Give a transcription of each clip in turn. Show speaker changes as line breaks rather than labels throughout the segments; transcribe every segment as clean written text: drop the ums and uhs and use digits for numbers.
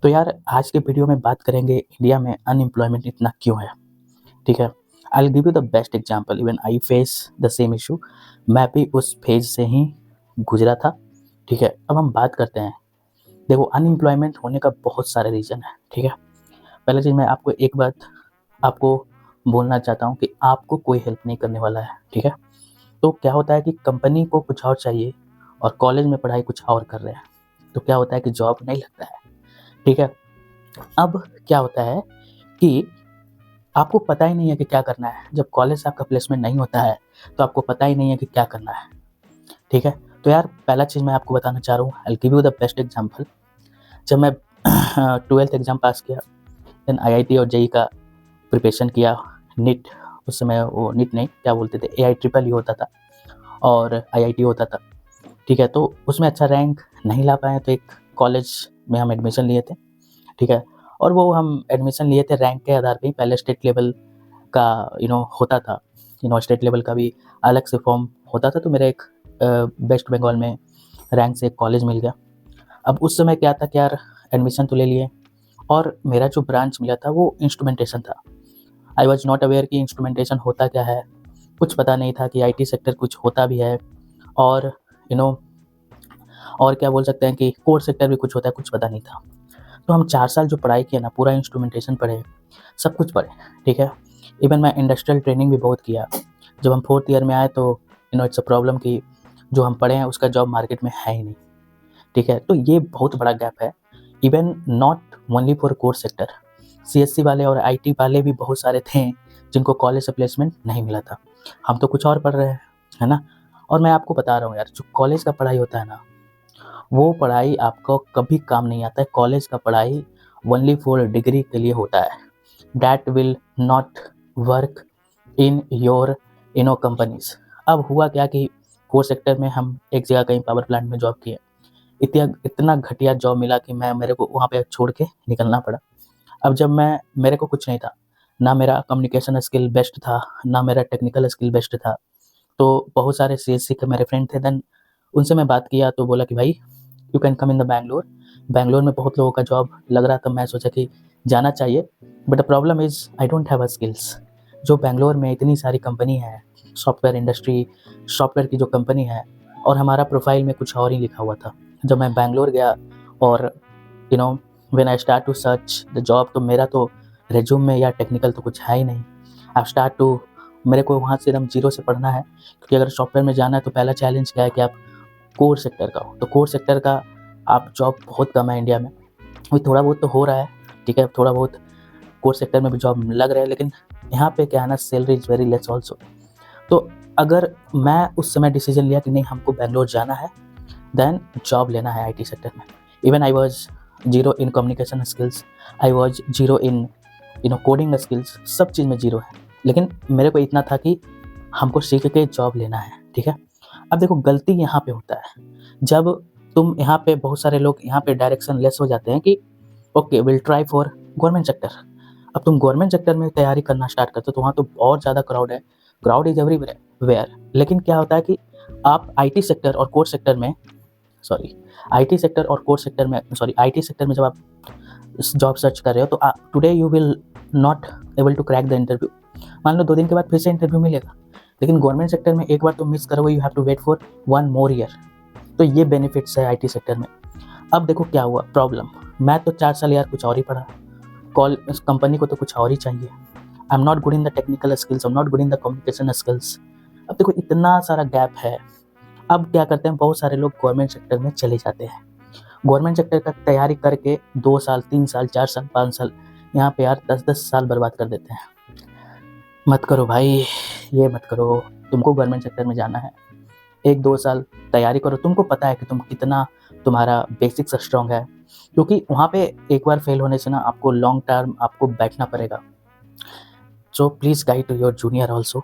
तो यार आज के वीडियो में बात करेंगे इंडिया में अनएम्प्लॉयमेंट इतना क्यों है, ठीक है? I will give you the best example even I face the same issue. मैं भी उस फेज से ही गुजरा था, ठीक है? अब हम बात करते हैं। देखो अनएम्प्लॉयमेंट होने का बहुत सारे रीज़न है, ठीक है? पहली चीज़ मैं आपको एक बात आपको बोलना चाहता हूँ कि आपको कोई हेल्प नहीं करने वाला है, ठीक है? तो क्या होता है कि कंपनी को कुछ और चाहिए और कॉलेज में पढ़ाई कुछ और कर रहे हैं, तो क्या होता है कि जॉब नहीं लगता है, ठीक है? अब क्या होता है कि आपको पता ही नहीं है कि क्या करना है। जब कॉलेज से आपका प्लेसमेंट नहीं होता है, तो आपको पता ही नहीं है कि क्या करना है, ठीक है? तो यार पहला चीज़ मैं आपको बताना चाह रहा हूँ, I will give you the best example. जब मैं 12th एग्ज़ाम पास किया, देन आईआईटी और जेईई का प्रिपरेशन किया, नीट उस समय वो नीट नहीं, क्या बोलते थे एआई ट्रिपल ई होता था और आईआईटी होता था, ठीक है? तो उसमें अच्छा रैंक नहीं ला पाए, तो एक कॉलेज में हम एडमिशन लिए थे, ठीक है? और वो हम एडमिशन लिए थे रैंक के आधार पे ही। पहले स्टेट लेवल का होता था, स्टेट लेवल का भी अलग से फॉर्म होता था। तो मेरा एक वेस्ट बंगाल में रैंक से एक कॉलेज मिल गया। अब उस समय क्या था कि यार एडमिशन तो ले लिए और मेरा जो ब्रांच मिला था वो इंस्ट्रूमेंटेशन था। आई वाज नॉट अवेयर कि इंस्ट्रूमेंटेशन होता क्या है, कुछ पता नहीं था कि आईटी सेक्टर कुछ होता भी है और यू नो और क्या बोल सकते हैं कि कोर सेक्टर भी कुछ होता है, कुछ पता नहीं था। तो हम 4 साल जो पढ़ाई किया ना, पूरा इंस्ट्रूमेंटेशन पढ़े, सब कुछ पढ़े, ठीक है? इवन मैं इंडस्ट्रियल ट्रेनिंग भी बहुत किया। जब हम 4th ईयर में आए तो इट्स अ प्रॉब्लम कि जो हम पढ़े हैं उसका जॉब मार्केट में है ही नहीं, ठीक है? तो ये बहुत बड़ा गैप है। Even not only for core sector, CSC वाले और आईटी वाले भी बहुत सारे थे जिनको कॉलेज से प्लेसमेंट नहीं मिला था। हम तो कुछ और पढ़ रहे हैं, है ना? और मैं आपको बता रहा हूँ यार, जो कॉलेज का पढ़ाई होता है ना, वो पढ़ाई आपको कभी काम नहीं आता है। कॉलेज का पढ़ाई ओनली फॉर डिग्री के लिए होता है। That will not work in your companies. अब हुआ क्या कि कोर सेक्टर में हम एक जगह कहीं पावर प्लांट में जॉब किए, इतना घटिया जॉब मिला कि मेरे को वहाँ पे छोड़ के निकलना पड़ा। अब जब मेरे को कुछ नहीं था, ना मेरा कम्युनिकेशन स्किल बेस्ट था, ना मेरा टेक्निकल स्किल बेस्ट था। तो बहुत सारे सीएससी के मेरे फ्रेंड थे, देन उनसे मैं बात किया तो बोला कि भाई you can come in the Bangalore. Bangalore में बहुत लोगों का जॉब लग रहा था, मैं सोचा कि जाना चाहिए, but the problem is I don't have a skills. जो बैंगलोर में इतनी सारी कंपनी है, सॉफ्टवेयर इंडस्ट्री, सॉफ्टवेयर की जो कंपनी है, और हमारा प्रोफाइल में कुछ और ही लिखा हुआ था। जब मैं बैंगलोर गया और when I start to search the job, तो मेरा तो रिज्यूम में या टेक्निकल तो कुछ है ही नहीं। आई स्टार्ट टू मेरे को वहाँ से एकदम जीरो से पढ़ना है, क्योंकि अगर सॉफ्टवेयर में जाना है तो पहला चैलेंज क्या है कि आप कोर सेक्टर का हो। तो कोर सेक्टर का आप जॉब बहुत कम है इंडिया में। अभी थोड़ा बहुत तो हो रहा है, ठीक है? थोड़ा बहुत कोर सेक्टर में भी जॉब लग रहा है, लेकिन यहाँ पे क्या है ना, salary is very less also. तो अगर मैं उस समय डिसीजन लिया कि नहीं हमको बैंगलोर जाना है, देन जॉब लेना है आईटी सेक्टर में। Even I was zero in communication skills, I was zero in coding skills, सब चीज़ में जीरो है। लेकिन मेरे को इतना था कि हमको सीख के जॉब लेना है, ठीक है? अब देखो गलती यहाँ पे होता है, जब तुम यहाँ पे बहुत सारे लोग यहाँ पे डायरेक्शन लेस हो जाते हैं कि okay will try for government sector. अब तुम गवर्नमेंट सेक्टर में तैयारी करना स्टार्ट करते हो तो वहाँ तो और ज़्यादा क्राउड है, क्राउड इज़ एवरीवेयर। लेकिन क्या होता है कि आप आईटी सेक्टर और कोर सेक्टर में आईटी सेक्टर में जब आप जॉब सर्च कर रहे हो तो today you will not able to crack the interview. मान लो 2 दिन के बाद फिर से इंटरव्यू मिलेगा, लेकिन गवर्नमेंट सेक्टर में एक बार तुम मिस करोगे, you have to wait for 1 more year. तो ये बेनिफिट्स है आईटी सेक्टर में। अब देखो क्या हुआ प्रॉब्लम, मैं तो 4 साल यार कुछ और ही पढ़ा, कंपनी को तो कुछ और ही चाहिए। I am not good in the technical skills, I am not good in the communication skills. अब देखो इतना सारा गैप है। अब क्या करते हैं, बहुत सारे लोग गवर्नमेंट सेक्टर में चले जाते हैं। गवर्नमेंट सेक्टर का तैयारी करके 2 साल, 3 साल, 4 साल, 5 साल, यहाँ पे यार 10-10 साल बर्बाद कर देते हैं। मत करो भाई, ये मत करो। तुमको गवर्नमेंट सेक्टर में जाना है, 1-2 साल तैयारी करो। तुमको पता है कि तुम कितना, तुम्हारा बेसिक्स स्ट्रॉन्ग है, क्योंकि वहाँ पे एक बार फेल होने से ना आपको लॉन्ग टर्म आपको बैठना पड़ेगा। So please guide to your junior also.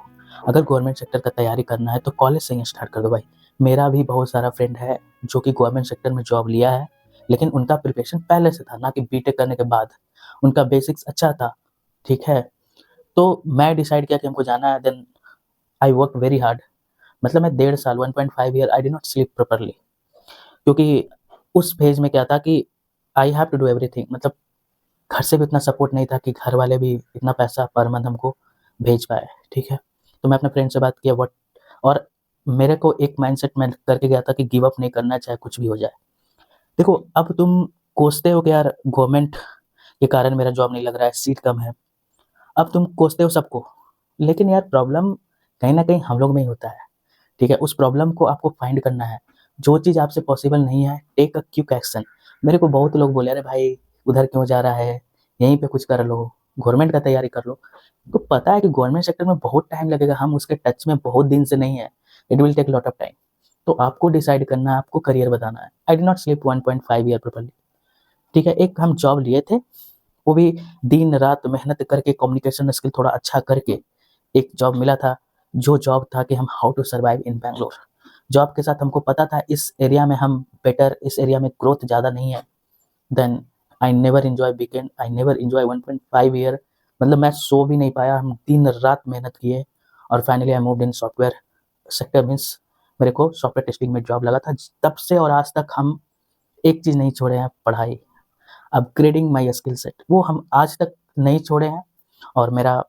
अगर गवर्नमेंट सेक्टर का तैयारी करना है तो कॉलेज से ही स्टार्ट कर दो भाई। मेरा भी बहुत सारा फ्रेंड है जो कि गवर्नमेंट सेक्टर में जॉब लिया है, लेकिन उनका प्रिपरेशन पहले से था, ना कि बीटेक करने के बाद। उनका बेसिक्स अच्छा था, ठीक है? तो मैं डिसाइड किया कि हमको जाना है, then I work very hard. मतलब मैं 1.5 साल 1.5 year I did not sleep properly, क्योंकि उस फेज में क्या था कि I have to do everything, मतलब घर से भी उतना सपोर्ट नहीं था कि घर वाले भी इतना पैसा पर मंथ हमको भेज पाए, ठीक है। तो मैं अपने फ्रेंड से बात किया, व्हाट, और मेरे को एक माइंडसेट में करके गया था कि गिव अप नहीं करना, चाहे कुछ भी हो जाए। देखो, अब तुम कोसते हो कि यार गवर्नमेंट के कारण मेरा जॉब नहीं लग रहा है, सीट कम है। अब तुम कोसते हो सबको, लेकिन यार प्रॉब्लम कहीं न कहीं हम लोग में ही होता है, ठीक है? उस प्रॉब्लम को आपको फाइंड करना है। जो चीज़ आपसे पॉसिबल नहीं है, टेक अ क्विक एक्शन। मेरे को बहुत लोग बोले, "अरे भाई, उधर क्यों जा रहा है? यहीं पे कुछ कर लो, गवर्नमेंट का तैयारी कर लो।" तो पता है कि गवर्नमेंट सेक्टर में बहुत टाइम लगेगा, हम उसके टच में बहुत दिन से नहीं है। It will take lot of time. तो आपको डिसाइड करना है, आपको करियर बनाना है। I did not sleep 1.5 year properly, ठीक है? एक हम जॉब लिए थे, वो भी दिन-रात मेहनत करके, कम्युनिकेशन स्किल थोड़ा अच्छा करके एक जॉब मिला था, जो जॉब था कि हम how to survive in Bangalore. Job के साथ हमको पता था इस एरिया में हम बेटर, इस एरिया में ग्रोथ ज़्यादा नहीं है। Then I never enjoy weekend, I never enjoy 1.5 year, मतलब मैं सो भी नहीं पाया, हम दिन-रात मेहनत किए और finally I moved in software sector, means मेरे को सॉफ्टवेयर टेस्टिंग में जॉब लगा था। तब से और आज तक हम एक चीज़ नहीं छोड़े हैं, पढ़ाई। अपग्रेडिंग माय स्किल सेट, वो हम आज तक नहीं छोड़े हैं। और मेरा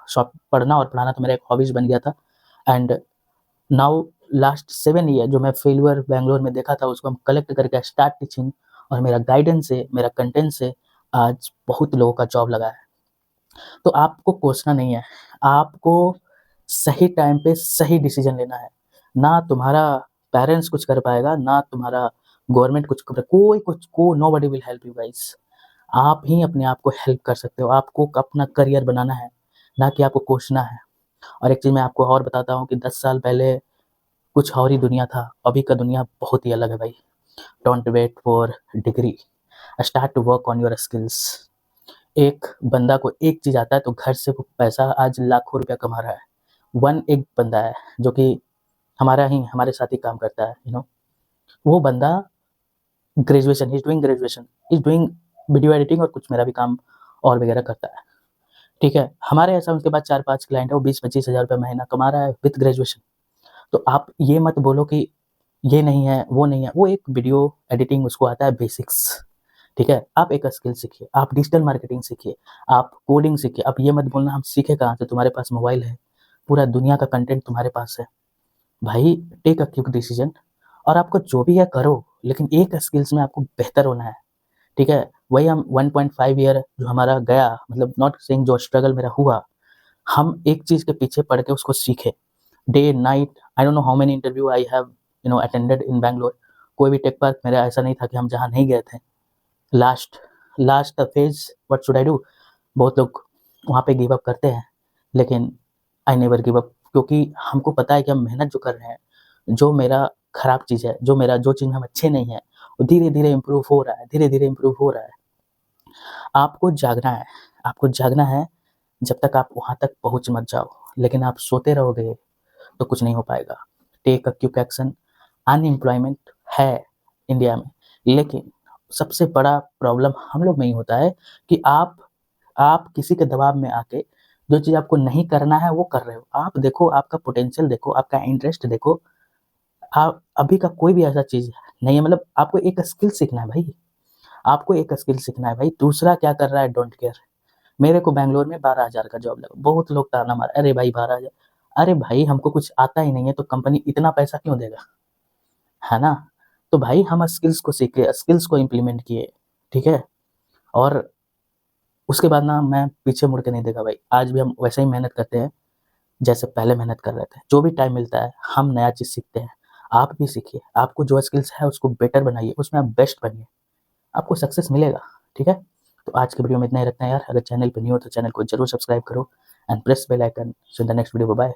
शॉप पढ़ना और पढ़ाना तो मेरा एक हॉबीज़ बन गया था। एंड नाउ लास्ट 7 ईयर जो मैं फेल्योर बैंगलोर में देखा था, उसको हम कलेक्ट करके स्टार्ट टीचिंग, और मेरा गाइडेंस से, मेरा कंटेंट से आज बहुत लोगों का जॉब लगा है। तो आपको कोसना नहीं है, आपको सही टाइम पे सही डिसीज़न लेना है। ना तुम्हारा पेरेंट्स कुछ कर पाएगा, ना तुम्हारा गवर्नमेंट कुछ कर, कोई कुछ को nobody will help you guys. आप ही अपने आप को हेल्प कर सकते हो। आपको अपना करियर बनाना है, ना कि आपको कोसना है। और एक चीज़ मैं आपको और बताता हूँ कि 10 साल पहले कुछ और ही दुनिया था, अभी का दुनिया बहुत ही अलग है भाई। Don't wait for degree, start to work on your skills. एक बंदा को एक चीज़ आता है तो घर से वो पैसा आज लाखों रुपया कमा रहा है। एक बंदा है जो कि हमारे साथ ही काम करता है, वो बंदा graduation, he is doing graduation, he is doing video editing और कुछ मेरा भी काम और वगैरह करता है, ठीक है? हमारे ऐसा उसके पास 4-5 क्लाइंट है, वो 20-25 हज़ार रुपए महीना कमा रहा है विथ ग्रेजुएशन। तो आप ये मत बोलो कि ये नहीं है, वो नहीं है, वो एक वीडियो एडिटिंग उसको आता है बेसिक्स, ठीक है? आप एक स्किल सीखिए, आप डिजिटल मार्केटिंग सीखिए, आप कोडिंग सीखिए। आप ये मत बोलना हम सीखे कहाँ से, तुम्हारे पास मोबाइल है, पूरा दुनिया का कंटेंट तुम्हारे पास है। भाई टेक अ क्विक डिसीजन, और आपको जो भी है करो, लेकिन एक स्किल्स में आपको बेहतर होना है, ठीक है? वही हम 1.5 ईयर जो हमारा गया, मतलब नॉट सेइंग जो स्ट्रगल मेरा हुआ, हम एक चीज़ के पीछे पड़ के उसको सीखे। Day, night, I don't know how many interview I have attended in Bangalore. कोई भी टेक पार्क मेरा ऐसा नहीं था कि हम जहाँ नहीं गए थे। Last last phase what should I do? बहुत लोग वहाँ पे गिव अप करते हैं, लेकिन आई नेवर गिव अप, क्योंकि हमको पता है कि हम मेहनत जो कर रहे हैं, जो मेरा खराब चीज़ है, जो चीज़ में हम अच्छे नहीं हैं, वो धीरे-धीरे इम्प्रूव हो रहा है, धीरे-धीरे इम्प्रूव हो रहा है। आपको जागना है, आपको जागना है, जब तक आप वहाँ तक पहुँच मत जाओ, लेकिन आप सोते रहोगे तो कुछ नहीं हो पाएगा। Take a quick action. Unemployment है इंडिया में, लेकिन सबसे बड़ा प्रॉब्लम हम लोग में ही होता है कि आप किसी के दबाव में आके जो चीज़ आपको नहीं करना है वो कर रहे हो। आप देखो, आपका पोटेंशियल देखो, आपका इंटरेस्ट देखो, आप अभी का कोई भी ऐसा चीज़ नहीं है, मतलब आपको एक स्किल सीखना है भाई, आपको एक स्किल सीखना है भाई, दूसरा क्या कर रहा है डोंट केयर। मेरे को बैंगलोर में 12,000 का जॉब लगा, बहुत लोग ताना मारे, "अरे भाई 12,000।" अरे भाई हमको कुछ आता ही नहीं है तो कंपनी इतना पैसा क्यों देगा, है ना? तो भाई हम स्किल्स को सीखे, स्किल्स को इम्प्लीमेंट किए, ठीक है? और उसके बाद ना मैं पीछे मुड़ के नहीं देखा भाई, आज भी हम वैसे ही मेहनत करते हैं, जैसे पहले मेहनत कर रहे थे। जो भी टाइम मिलता है, हम नया चीज़ सीखते हैं। आप भी सीखिए, आपको जो स्किल्स है उसको बेटर बनाइए, उसमें आप बेस्ट बनिए, आपको सक्सेस मिलेगा, ठीक है? तो आज की वीडियो में इतना ही रखते हैं यार। अगर चैनल पे न्यू हो तो चैनल को ज़रूर सब्सक्राइब करो and press bell icon. So in the next video, bye bye.